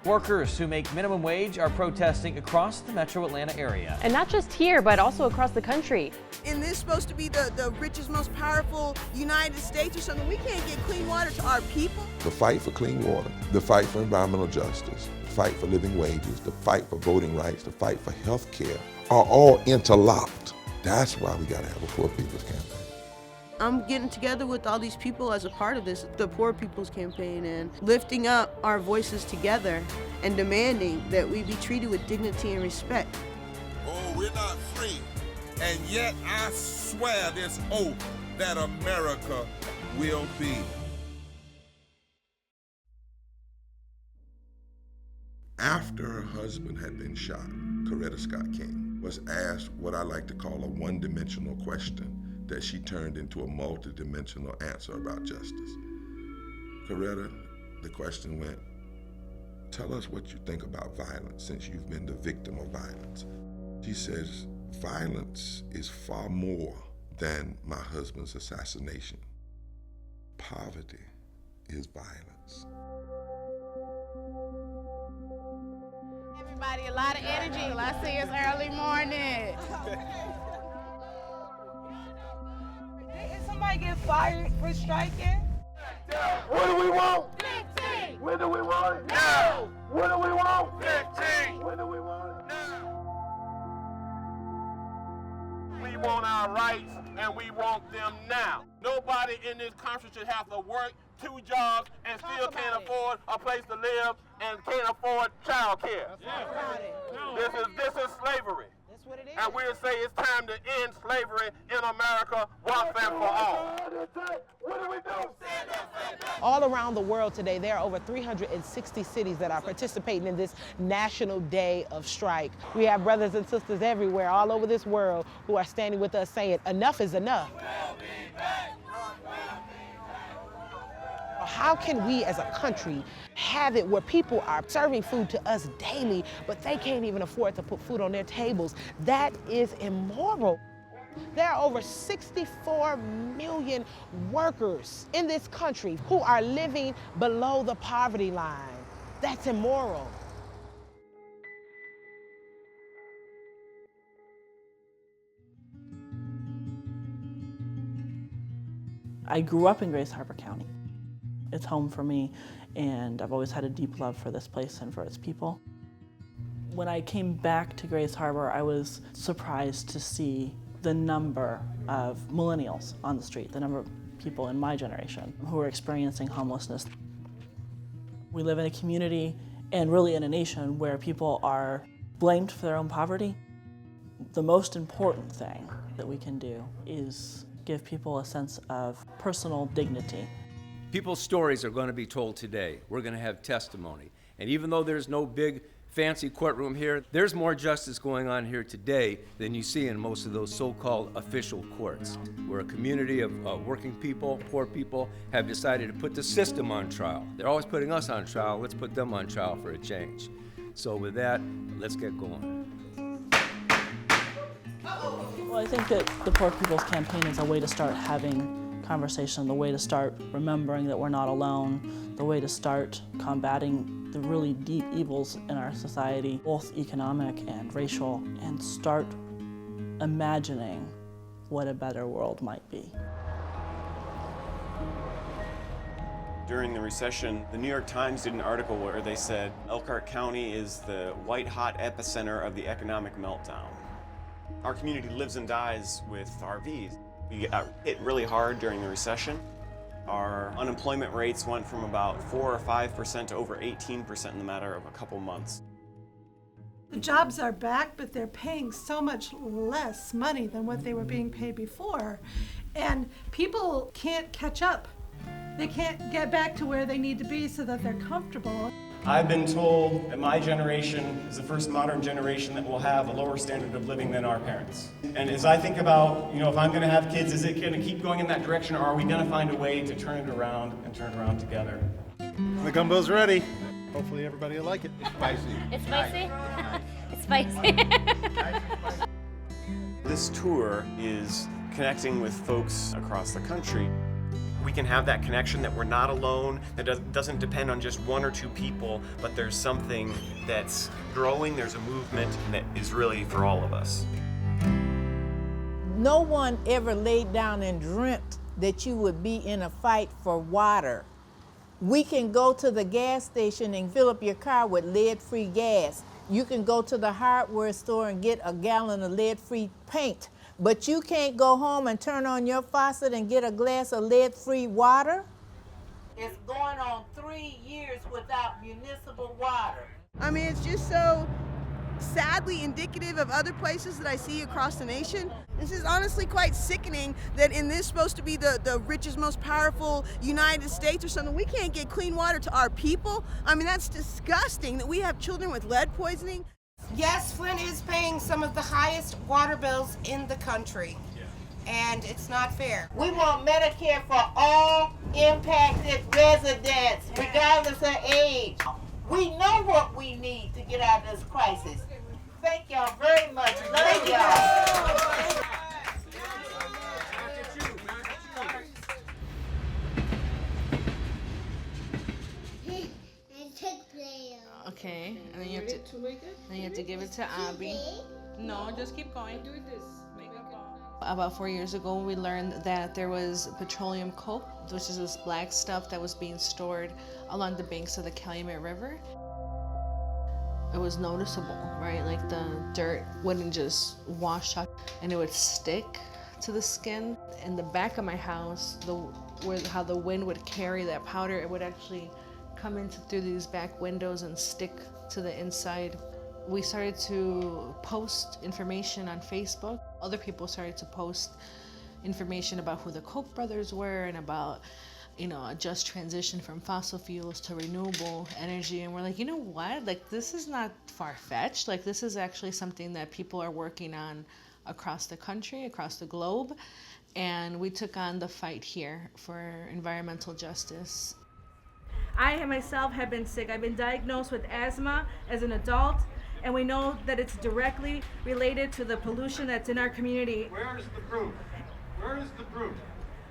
Workers who make minimum wage are protesting across the metro Atlanta area. And not just here, but also across the country. And this is supposed to be the richest, most powerful United States or something. We can't get clean water to our people. The fight for clean water, the fight for environmental justice, the fight for living wages, the fight for voting rights, the fight for health care are all interlocked. That's why we gotta have a Poor People's Campaign. I'm getting together with all these people as a part of this, the Poor People's Campaign, and lifting up our voices together and demanding that we be treated with dignity and respect. Oh, we're not free, and yet I swear this oath that America will be. After her husband had been shot, Coretta Scott King was asked what I like to call a one-dimensional question that she turned into a multi-dimensional answer about justice. Coretta, the question went, tell us what you think about violence since you've been the victim of violence. She says, violence is far more than my husband's assassination. Poverty is violence. Everybody, a lot of energy. I see it's early morning. Didn't somebody get fired for striking? What do we want? 15! When do we want it? Now! What do we want? 15! When do we want it? Now! We want our rights, and we want them now. Nobody in this country should have to work 2 jobs and still can't afford a place to live and can't afford child care. This is slavery. That's what it is. And we'll say it's time to end slavery in America once and for all. What do we do? All around the world today, there are over 360 cities that are participating in this National Day of Strike. We have brothers and sisters everywhere, all over this world, who are standing with us saying, enough is enough. How can we as a country have it where people are serving food to us daily, but they can't even afford to put food on their tables? That is immoral. There are over 64 million workers in this country who are living below the poverty line. That's immoral. I grew up in Grace Harbor County. It's home for me, and I've always had a deep love for this place and for its people. When I came back to Grace Harbor, I was surprised to see the number of millennials on the street, the number of people in my generation who are experiencing homelessness. We live in a community and really in a nation where people are blamed for their own poverty. The most important thing that we can do is give people a sense of personal dignity. People's stories are going to be told today. We're going to have testimony. And even though there's no big fancy courtroom here, there's more justice going on here today than you see in most of those so-called official courts. We're a community of working people, poor people, have decided to put the system on trial. They're always putting us on trial. Let's put them on trial for a change. So with that, let's get going. Well, I think that the Poor People's Campaign is a way to start having conversation, the way to start remembering that we're not alone, the way to start combating the really deep evils in our society, both economic and racial, and start imagining what a better world might be. During the recession, the New York Times did an article where they said Elkhart County is the white-hot epicenter of the economic meltdown. Our community lives and dies with RVs. We got hit really hard during the recession. Our unemployment rates went from about 4 or 5% to over 18% in the matter of a couple months. The jobs are back, but they're paying so much less money than what they were being paid before. And people can't catch up. They can't get back to where they need to be so that they're comfortable. I've been told that my generation is the first modern generation that will have a lower standard of living than our parents. And as I think about, if I'm going to have kids, is it going to keep going in that direction, or are we going to find a way to turn it around and turn it around together? The gumbo's ready. Hopefully everybody will like it. It's spicy. It's spicy? It's spicy. This tour is connecting with folks across the country we can have that connection, that we're not alone, that doesn't depend on just one or two people, but there's something that's growing, there's a movement that is really for all of us. No one ever laid down and dreamt that you would be in a fight for water. We can go to the gas station and fill up your car with lead-free gas. You can go to the hardware store and get a gallon of lead-free paint. But you can't go home and turn on your faucet and get a glass of lead-free water? It's going on 3 years without municipal water. I mean, it's just so sadly indicative of other places that I see across the nation. This is honestly quite sickening that in this supposed to be the richest, most powerful United States or something, we can't get clean water to our people. I mean, that's disgusting that we have children with lead poisoning. Yes, Flint is paying some of the highest water bills in the country, and it's not fair. We want Medicare for all impacted residents, regardless of age. We know what we need to get out of this crisis. Thank y'all very much. Love y'all. Okay, and then you have to give it to Abby. No, just keep going. Do this. Make a ball. About 4 years ago, we learned that there was petroleum coke, which is this black stuff that was being stored along the banks of the Calumet River. It was noticeable, right? Like the dirt wouldn't just wash out, and it would stick to the skin. In the back of my house, how the wind would carry that powder, it would actually come in through these back windows and stick to the inside. We started to post information on Facebook. Other people started to post information about who the Koch brothers were and about, a just transition from fossil fuels to renewable energy. And we're like, you know what? Like, this is not far-fetched. Like, this is actually something that people are working on across the country, across the globe. And we took on the fight here for environmental justice. I myself have been sick. I've been diagnosed with asthma as an adult, and we know that it's directly related to the pollution that's in our community. Where is the proof? Where is the proof?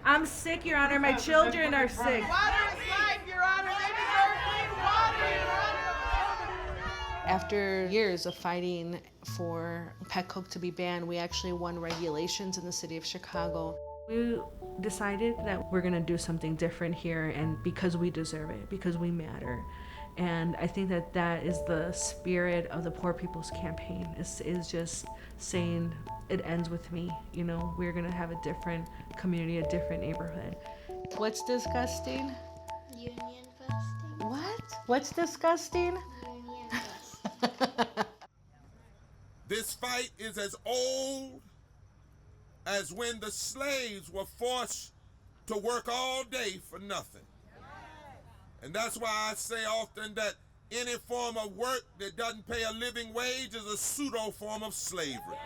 I'm sick, Your Honor. My children are sick. Water is life, Your Honor. They deserve clean water, Your Honor. After years of fighting for pet coke to be banned, we actually won regulations in the city of Chicago. We decided that we're gonna do something different here, and because we deserve it, because we matter. And I think that is the spirit of the Poor People's Campaign, is just saying it ends with me. We're gonna have a different community, a different neighborhood. What's disgusting? Union busting. What? What's disgusting? Union busting. This fight is as old as when the slaves were forced to work all day for nothing. And that's why I say often that any form of work that doesn't pay a living wage is a pseudo form of slavery.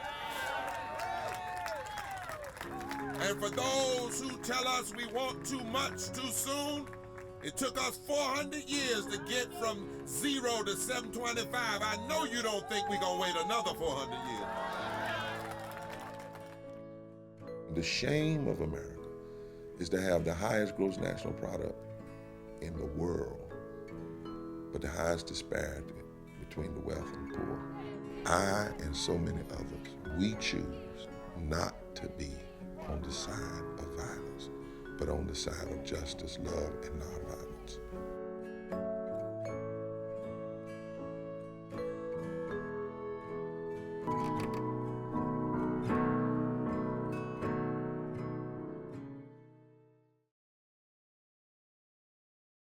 And for those who tell us we want too much too soon, it took us 400 years to get from 0 to 725. I know you don't think we're gonna wait another 400 years. The shame of America is to have the highest gross national product in the world, but the highest disparity between the wealthy and poor. I and so many others, we choose not to be on the side of violence, but on the side of justice, love, and nonviolence.